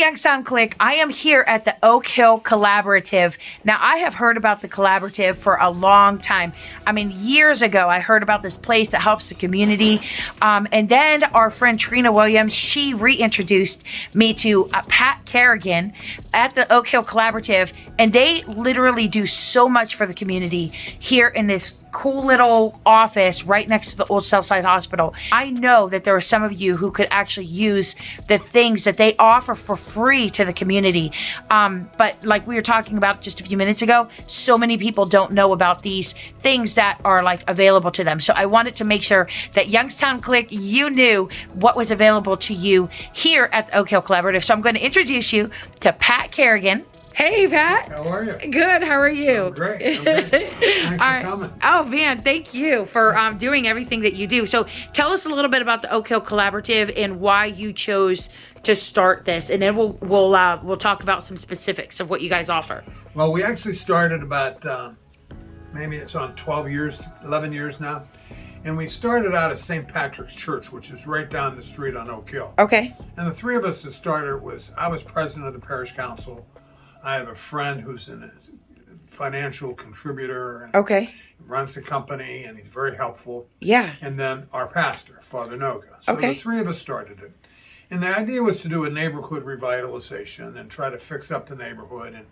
Youngstown Click. I am here at the Oak Hill Collaborative. Now, I have heard about the Collaborative for a long time. I mean, years ago, I heard about this place that helps the community. And then our friend Trina Williams, she reintroduced me to Pat Kerrigan at the Oak Hill Collaborative. And they literally do so much for the community here in this cool little office right next to the Old Southside Hospital. I know that there are some of you who could actually use the things that they offer for free to the community. But like we were talking about just a few minutes ago, so many people don't know about these things that are like available to them. So I wanted to make sure that Youngstown Click, you knew what was available to you here at the Oak Hill Collaborative. So I'm going to introduce you to Pat Kerrigan. Hey, Pat. How are you? Good. How are you? I'm great. Thanks for coming. Oh, man. Thank you for doing everything that you do. So tell us a little bit about the Oak Hill Collaborative and why you chose to start this. And then we'll talk about some specifics of what you guys offer. Well, we actually started about, maybe it's on 11 years now. And we started out at St. Patrick's Church, which is right down the street on Oak Hill. Okay. And the three of us that started I was president of the parish council. I have a friend who's a financial contributor. And okay. runs the company, and he's very helpful. Yeah. And then our pastor, Father Noga. So okay. the three of us started it. And the idea was to do a neighborhood revitalization and try to fix up the neighborhood and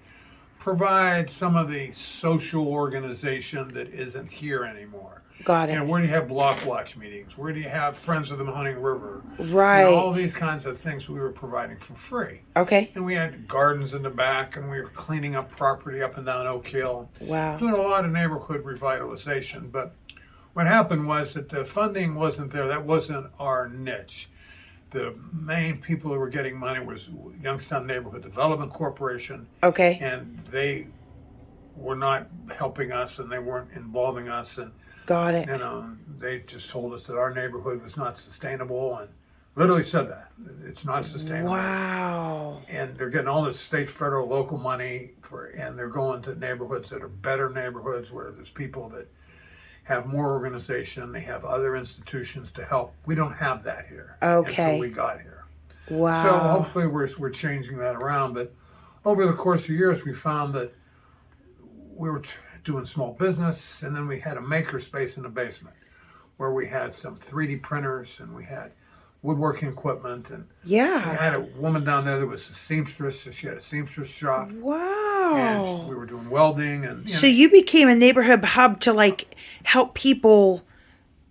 provide some of the social organization that isn't here anymore. Got it. You know, where do you have block watch meetings? Where do you have Friends of the Hunting River? Right. You know, all these kinds of things we were providing for free. Okay. And we had gardens in the back, and we were cleaning up property up and down Oak Hill. Wow. Doing a lot of neighborhood revitalization. But what happened was that the funding wasn't there. That wasn't our niche. The main people who were getting money was Youngstown Neighborhood Development Corporation. Okay. And they were not helping us, and they weren't involving us. And got it. you know, they just told us that our neighborhood was not sustainable, and literally said that it's not sustainable. Wow. And they're getting all this state, federal, local money and they're going to neighborhoods that are better neighborhoods where there's people that have more organization. They have other institutions to help. We don't have that here. Okay. Until we got here. Wow. So hopefully we're changing that around. But over the course of years, we found that we were doing small business, and then we had a maker space in the basement where we had some 3D printers, and we had woodworking equipment, and yeah, we had a woman down there that was a seamstress, so she had a seamstress shop. Wow. And we were doing welding, and so you became a neighborhood hub to like help people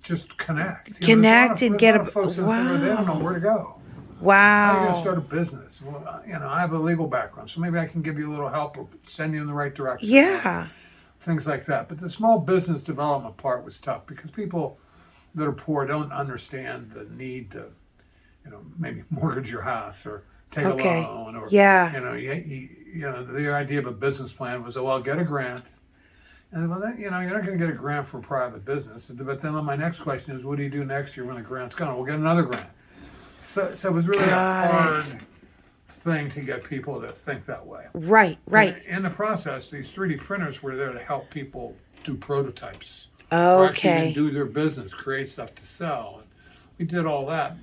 just connect and get a folks wow. They don't know where to go. Wow. How are you going to start a business? Well, you know, I have a legal background, so maybe I can give you a little help or send you in the right direction. Yeah. Things like that. But the small business development part was tough because people that are poor don't understand the need to, you know, maybe mortgage your house or take a loan, or yeah. you know, the idea of a business plan was, well, get a grant, and well, that, you know, you're not going to get a grant for private business. But then my next question is, what do you do next year when the grant's gone? We'll get another grant. So it was really a hard thing to get people to think that way. Right. In the process, these 3D printers were there to help people do prototypes. Okay. Or actually even do their business, create stuff to sell. And we did all that.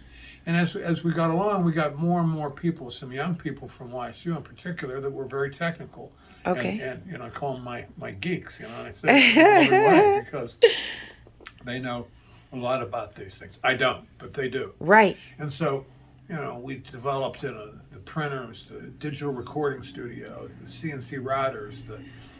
And as we got along, we got more and more people, some young people from YSU in particular, that were very technical. Okay. And you know, I call them my geeks, you know, and I say it in a loving way because they know a lot about these things. I don't, but they do. Right. And so, you know, we developed the printers, the digital recording studio, the CNC routers,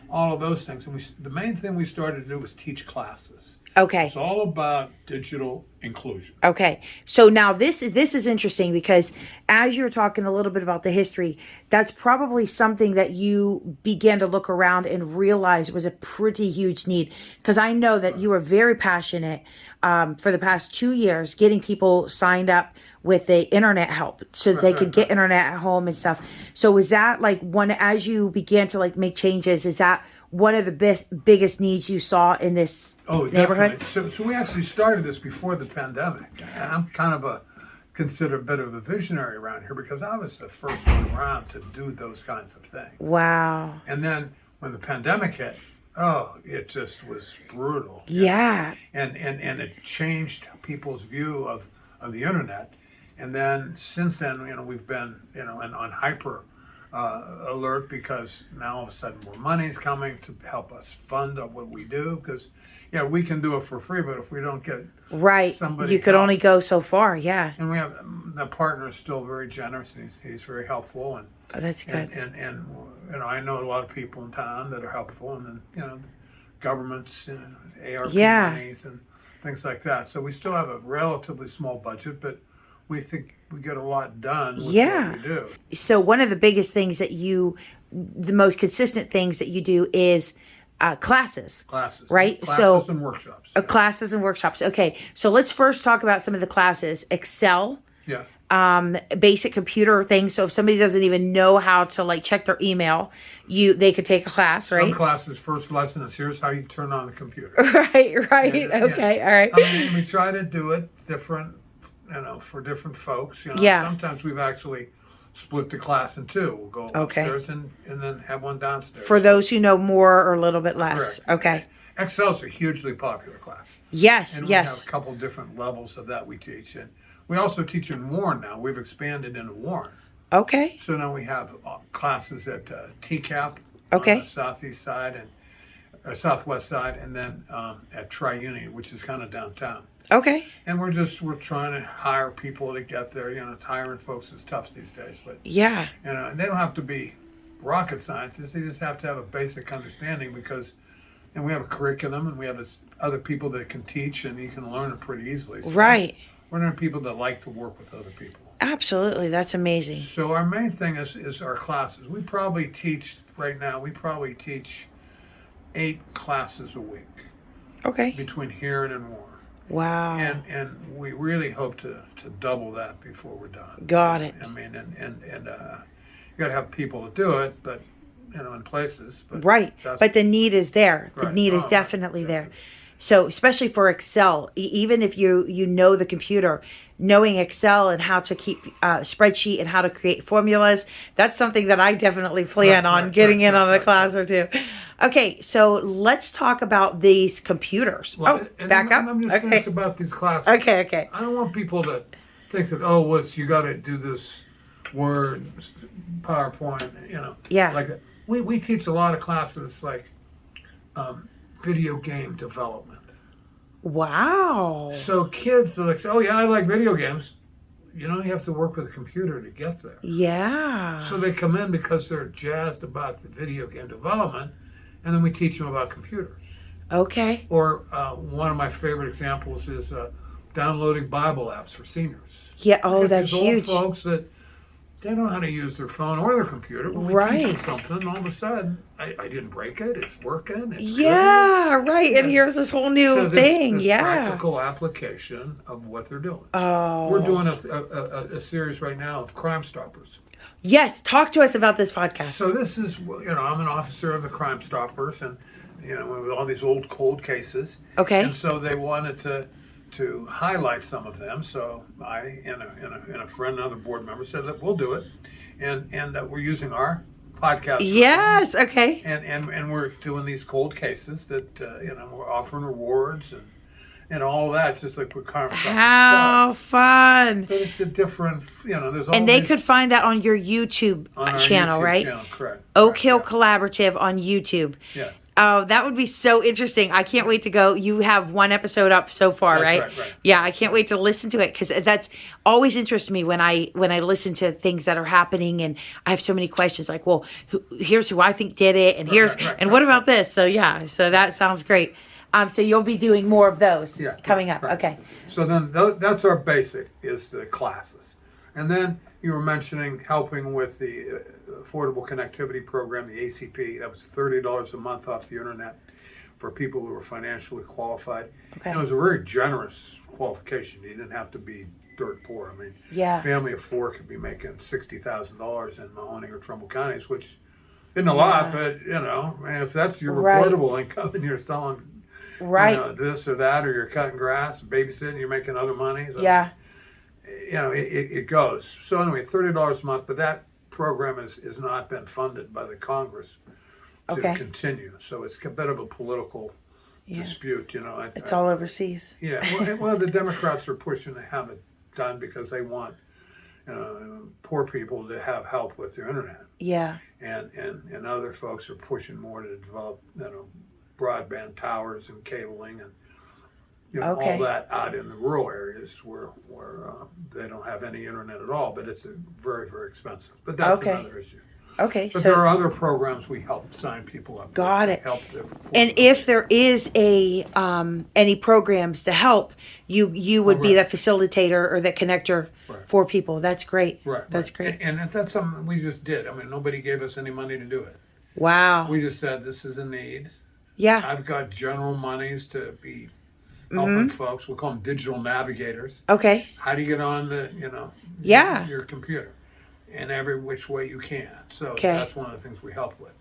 all of those things. And the main thing we started to do was teach classes. Okay. It's all about digital inclusion. Okay. So now this is interesting because as you're talking a little bit about the history, that's probably something that you began to look around and realize was a pretty huge need. Because I know that you were very passionate for the past 2 years getting people signed up with the internet help so that they could get internet at home and stuff. So was that like as you began to like make changes, is that one of the biggest needs you saw in this neighborhood? Definitely. So we actually started this before the pandemic. And I'm kind of considered a bit of a visionary around here because I was the first one around to do those kinds of things. Wow. And then when the pandemic hit, it just was brutal. Yeah. And it changed people's view of the internet. And then since then, we've been, on hyper alert, because now all of a sudden more money's coming to help us fund what we do. Because, we can do it for free, but if we don't get somebody, you could only go so far. Yeah. And we have the partner is still very generous, and he's very helpful, and that's good. And I know a lot of people in town that are helpful, and then governments and ARP monies and things like that. So we still have a relatively small budget, but we think we get a lot done with what we do. So one of the biggest things the most consistent things that you do is classes. Right? Classes and workshops. Classes and workshops. Okay. So let's first talk about some of the classes. Excel. Yeah. Basic computer things. So if somebody doesn't even know how to check their email, they could take a class, right? Some classes, first lesson is here's how you turn on the computer. Right. Okay. All right. We try to do it different, for different folks. Sometimes we've actually split the class in two. We'll go upstairs and then have one downstairs. For those who know more or a little bit less. Correct. Okay. Excel's a hugely popular class. Yes. And we have a couple different levels of that we teach. And we also teach in Warren now. We've expanded into Warren. Okay. So now we have classes at TCAP on the southeast side and southwest side, and then at Tri-Union, which is kind of downtown. Okay. And we're trying to hire people to get there. Hiring folks is tough these days, but and they don't have to be rocket scientists. They just have to have a basic understanding, and we have a curriculum, and we have other people that can teach, and you can learn it pretty easily. So right. We're not people that like to work with other people. Absolutely. That's amazing. So our main thing is our classes. We probably teach 8 classes a week. Okay. Between here and in Warren. Wow. And we really hope to double that before we're done. Got it. I mean, and you got to have people to do it, but in places. But right. But the need is there. The right. need is definitely there. So especially for Excel, even if you know the computer, knowing Excel and how to keep a spreadsheet and how to create formulas, that's something that I definitely plan on getting in on a class or two. Okay, so let's talk about these computers. Well, back up. I'm just curious about these classes. Okay. I don't want people to think that, you got to do this Word, PowerPoint, Yeah. like that. We teach a lot of classes like video game development. Wow. So kids are like, I like video games. You have to work with a computer to get there. Yeah. So they come in because they're jazzed about the video game development, and then we teach them about computers. Okay. Or one of my favorite examples is downloading Bible apps for seniors. Yeah. Oh, that's huge. Old folks that they don't know how to use their phone or their computer. When we teach them something, and all of a sudden, I didn't break it. It's working. It's right. And here's this whole new thing. This practical application of what they're doing. Oh. We're doing a series right now of Crime Stoppers. Yes. Talk to us about this podcast. So this is, I'm an officer of the Crime Stoppers, and, with all these old cold cases. Okay. And so they wanted to highlight some of them. So I and a friend, another board member, said that we'll do it, and we're using our podcast. Yes. Okay. And we're doing these cold cases that we're offering rewards and all that, just like with Karma. How fun! But it's a different, there's all. And they could find that on your YouTube channel, right? Channel, correct. Oak Hill Collaborative on YouTube. Yes. Oh, that would be so interesting. I can't wait to go. You have one episode up so far, right? Right. Yeah, I can't wait to listen to it, because that's always interests me when I listen to things that are happening, and I have so many questions like, well, here's who I think did it, and what about this? So so that sounds great. So you'll be doing more of those coming up. Right. Okay. So then that's our basic, is the classes. And then you were mentioning helping with the Affordable Connectivity Program, the ACP. That was $30 a month off the internet for people who were financially qualified. Okay. And it was a very generous qualification. You didn't have to be dirt poor. I mean, a family of 4 could be making $60,000 in Mahoney or Trumbull counties, which isn't a lot, but, if that's your reportable income and you're selling this or that, or you're cutting grass, babysitting, you're making other money. So, it goes. So anyway, $30 a month, but that program has not been funded by the Congress to continue. So it's a bit of a political dispute, It's all overseas. Yeah. Well, the Democrats are pushing to have it done because they want poor people to have help with their internet. Yeah. And other folks are pushing more to develop, broadband towers and cabling and all that out in the rural areas where they don't have any internet at all. But it's very, very expensive. But that's another issue. Okay. But there are other programs we help sign people up. Got it. Help them. And if there is any programs to help, you would be the facilitator or the connector for people. That's great. Right. That's great. And that's something we just did. I mean, nobody gave us any money to do it. Wow. We just said, this is a need. Yeah. I've got general monies to be helping folks. We call them digital navigators. Okay. How do you get on the, your computer? In every which way you can. So that's one of the things we help with.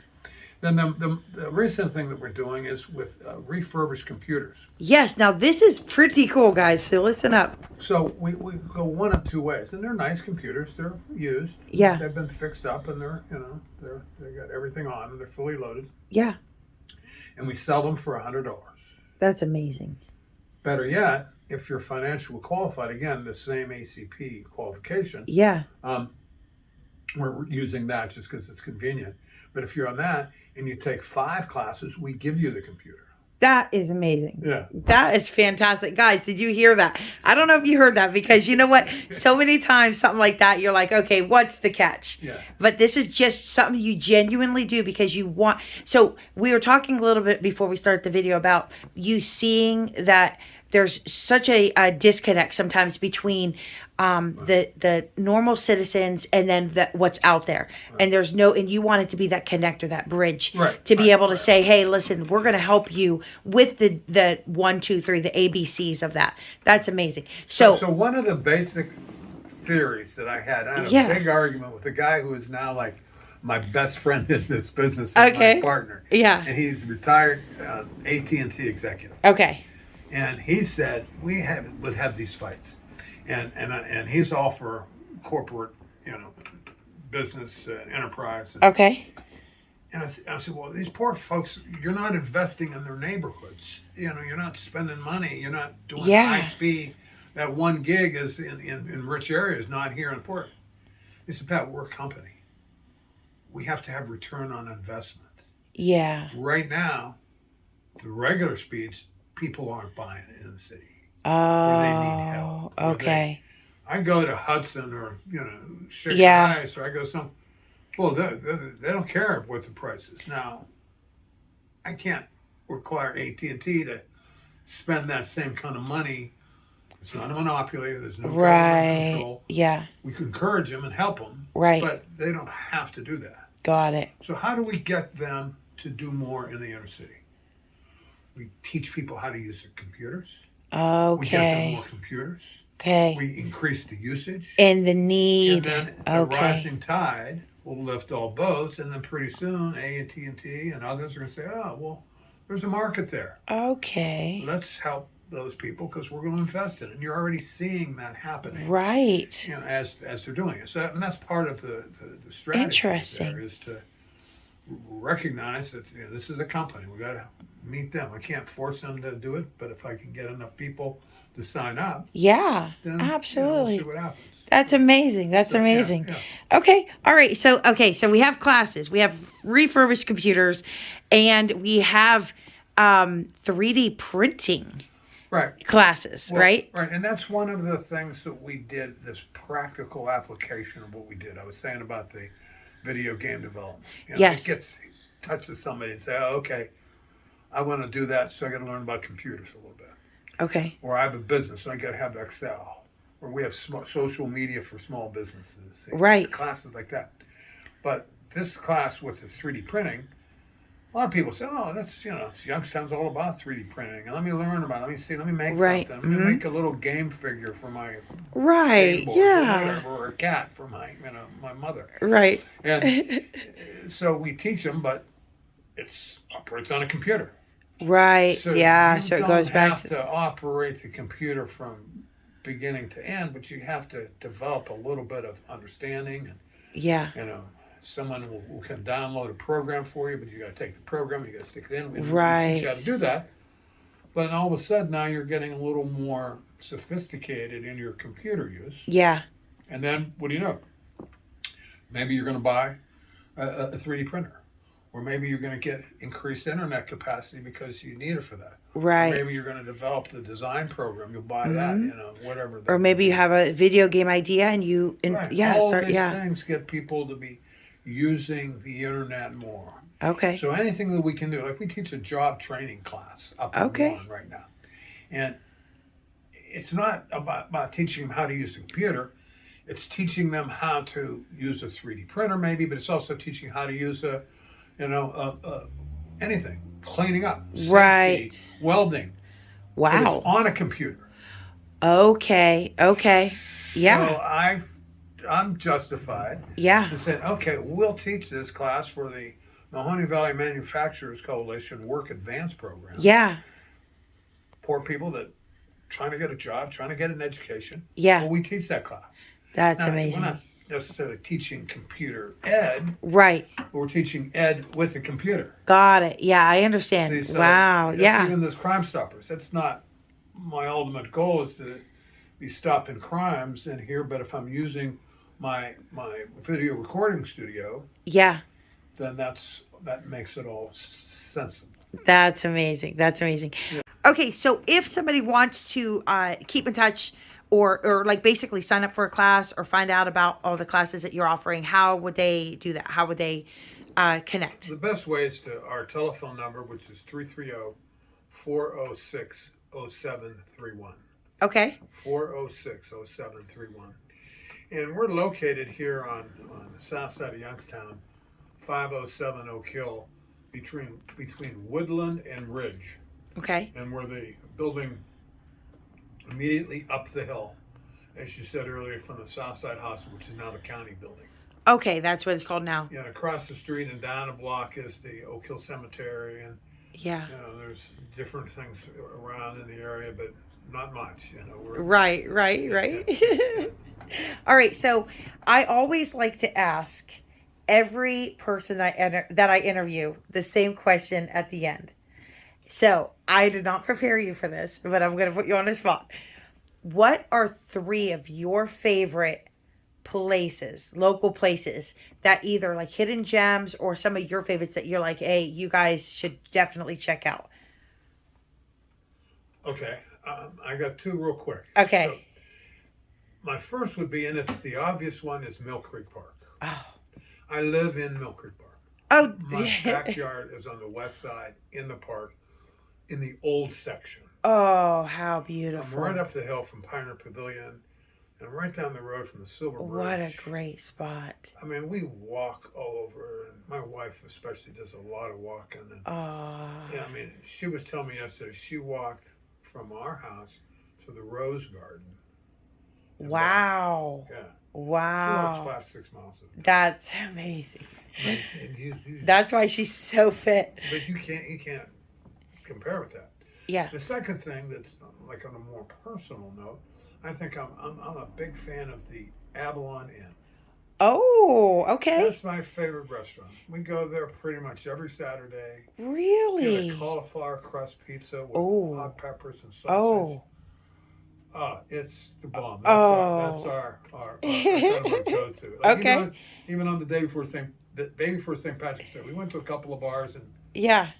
Then the recent thing that we're doing is with refurbished computers. Yes. Now this is pretty cool, guys. So listen up. So we go one of two ways, and they're nice computers. They're used. Yeah. They've been fixed up, and they got everything on, and they're fully loaded. Yeah. And we sell them for $100. That's amazing. Better yet, if you're financially qualified, again, the same ACP qualification. Yeah. We're using that just because it's convenient. But if you're on that and you take 5 classes, we give you the computer. That is amazing. Yeah. That is fantastic. Guys, did you hear that? I don't know if you heard that, because you know what? So many times something like that, you're like, okay, what's the catch? Yeah. But this is just something you genuinely do because you want. So we were talking a little bit before we started the video about you seeing that there's such a disconnect sometimes between the normal citizens and then what's out there. And there's and you want it to be that connector, that bridge, to be able to say, hey, listen, we're going to help you with the 1, 2, 3, the ABCs of that. That's amazing. So one of the basic theories that I had a big argument with a guy who is now like my best friend in this business, and my partner. Yeah. And he's retired AT&T executive. Okay. And he said we would have these fights. And he's all for corporate, business enterprise. Okay. And I said, well, these poor folks, you're not investing in their neighborhoods. You're not spending money. You're not doing high speed. That 1 gig is in rich areas, not here in Port. He said, Pat, we're a company. We have to have return on investment. Yeah. Right now, the regular speeds, people aren't buying it in the city. Oh, they need help. Okay. I go to Hudson or Shaker Ice, or I go they don't care what the price is. Now, I can't require AT&T to spend that same kind of money. It's not a monopoly. There's no government control. Yeah. We can encourage them and help them. Right. But they don't have to do that. Got it. So how do we get them to do more in the inner city? We teach people how to use their computers. Okay. We get them more computers. Okay. We increase the usage. And the need. And then a rising tide will lift all boats, and then pretty soon AT&T and others are going to say, oh, well, there's a market there. Okay. Let's help those people because we're going to invest in it. And you're already seeing that happening. Right. As they're doing it. So and that's part of the strategy. Interesting. There is to recognize that this is a company. We got to meet them. I can't force them to do it, but if I can get enough people to sign up, then absolutely, we'll see what happens. That's amazing. That's amazing. Yeah. Okay. All right. So we have classes. We have refurbished computers, and we have 3D printing classes, right? Right. And that's one of the things that we did, this practical application of what we did. I was saying about the video game development. It touches somebody and say, oh, okay, I want to do that, so I got to learn about computers a little bit. Okay. Or I have a business, so I got to have Excel. Or we have social media for small businesses. Right. Classes like that. But this class with the 3D printing, a lot of people say, oh, that's, Youngstown's all about 3D printing. And let me learn about it. Let me make something. Let me make a little game figure for my game board, or a cat for my mother. Right. And so we teach them, but it operates on a computer. Right. So so it goes back have to operate the computer from beginning to end, but you have to develop a little bit of understanding. And, someone who can download a program for you, but you got to take the program, you got to stick it in. We teach you how to do that. But all of a sudden, now you're getting a little more sophisticated in your computer use. Yeah. And then, what do you know? Maybe you're going to buy a 3D printer. Or maybe you're going to get increased internet capacity because you need it for that. Right. Or maybe you're going to develop the design program. You'll buy that, whatever. Or maybe you have a video game idea and Right. All of these things get people to be using the internet more. Okay. So anything that we can do, like we teach a job training class up in one right now. And it's not about teaching them how to use the computer. It's teaching them how to use a 3D printer maybe, but it's also teaching how to use anything, cleaning up, safety, welding. Wow. It's on a computer. Okay. Yeah. So I'm justified. Yeah. And said, okay, we'll teach this class for the Mahoney Valley Manufacturers Coalition Work Advance Program. Yeah. Poor people that trying to get a job, trying to get an education. Yeah. Well, we teach that class. That's now, amazing. We're not necessarily teaching computer ed. Right. But we're teaching ed with the computer. Got it. Yeah, I understand. See, so wow. Yeah. Even this Crime Stoppers. That's not my ultimate goal is to be stopping crimes in here. But if I'm using my video recording studio, then that makes it all sensible. That's amazing. Yeah. Okay, so if somebody wants to keep in touch or like basically sign up for a class or find out about all the classes that you're offering, how would they do that? How would they connect? The best way is to our telephone number, which is 330-406-0731. Okay. 406-0731. And we're located here on the south side of Youngstown, 507 Oak Hill, between Woodland and Ridge. Okay. And we're the building immediately up the hill, as you said earlier, from the Southside Hospital, which is now the county building. Okay, that's what it's called now. Yeah, and across the street and down a block is the Oak Hill Cemetery, and there's different things around in the area, but not much. Right. All right, so I always like to ask every person that I interview the same question at the end. So I did not prepare you for this, but I'm going to put you on the spot. What are 3 of your favorite places, local places, that either like hidden gems or some of your favorites that you're like, hey, you guys should definitely check out? Okay, I got 2 real quick. Okay. So my first would be, and it's the obvious one, is Mill Creek Park. Oh. I live in Mill Creek Park. Oh. My backyard is on the west side in the park, in the old section. Oh, how beautiful. I'm right up the hill from Pioneer Pavilion, and right down the road from the Silver Bridge. What a great spot. I mean, we walk all over, and my wife especially does a lot of walking. And, yeah, I mean, she was telling me yesterday she walked from our house to the Rose Garden. Wow. Yeah. Wow. She walks 5-6 miles. That's amazing. But that's why she's so fit. But you can't compare with that. Yeah. The second thing that's like on a more personal note, I think I'm a big fan of the Avalon Inn. Oh, okay. That's my favorite restaurant. We go there pretty much every Saturday. Really? Get a cauliflower crust pizza with hot peppers and sausage. It's the bomb. That's our kind of our go-to. Like, okay. Even on the day before St. Patrick's Day, we went to a couple of bars and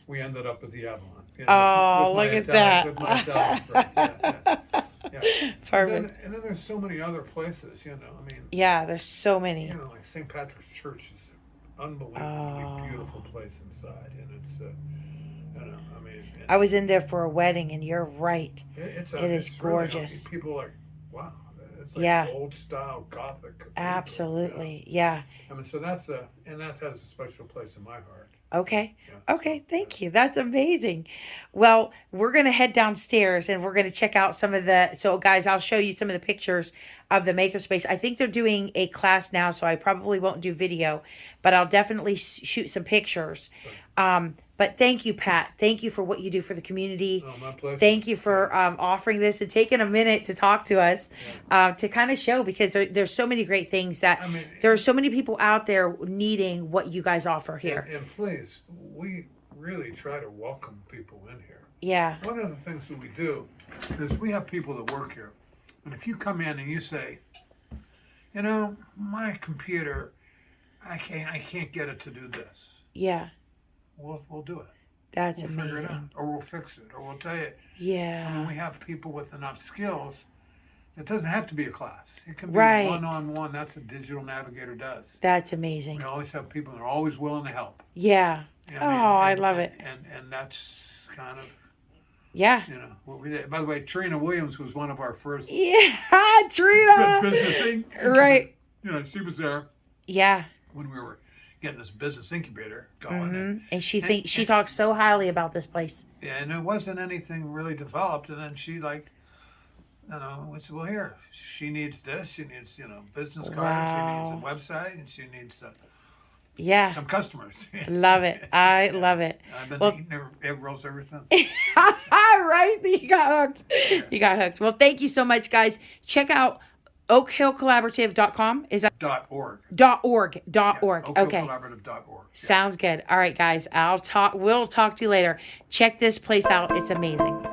we ended up at the Avalon. Look at that. With my Italian friends. Yeah. Perfect. And then there's so many other places, I mean. Yeah, there's so many. Like St. Patrick's Church is an unbelievably beautiful place inside, and it's, I mean. I was in there for a wedding, and you're right. It is gorgeous. Really, people are like, wow, it's like old style Gothic. Absolutely, yeah. I mean, so that has a special place in my heart. Okay. Yeah. Okay. Thank you. That's amazing. Well, we're going to head downstairs and we're going to check out so guys, I'll show you some of the pictures of the makerspace. I think they're doing a class now, so I probably won't do video, but I'll definitely shoot some pictures. But thank you, Pat. Thank you for what you do for the community. Oh, my pleasure. Thank you for offering this and taking a minute to talk to us, to kind of show, because there's so many great things that there are so many people out there needing what you guys offer here. And please, we really try to welcome people in here. Yeah. One of the things that we do is we have people that work here. And if you come in and you say, you know, my computer, I can't get it to do this. Yeah. We'll do it. That's We'll figure it out, amazing. or we'll fix it, or we'll tell you. I mean, Yeah. we have people with enough skills. It doesn't have to be a class. It can be Right. one-on-one. That's what Digital Navigator does. That's amazing. We always have people that are always willing to help. Yeah. You Oh, know, I and- love and- it. And that's kind of, Yeah. you know, what we did. By the way, Trina Williams was one of our first Yeah, Trina. business incubator. Right. You know, she was there Yeah. when we were getting this business incubator going. And she talks so highly about this place. And it wasn't anything really developed. And then she we said, well, here, she needs this. She needs, business cards. Wow. She needs a website, and she needs Yeah. some customers. Love it. I love it. I've been Well- eating egg rolls ever since. Right? You got hooked. You got hooked. Well, thank you so much, guys. Check out oakhillcollaborative.com. Is that .org. .org? .org. Okay. Oakhillcollaborative.org. Sounds good. All right, guys. We'll talk to you later. Check this place out. It's amazing.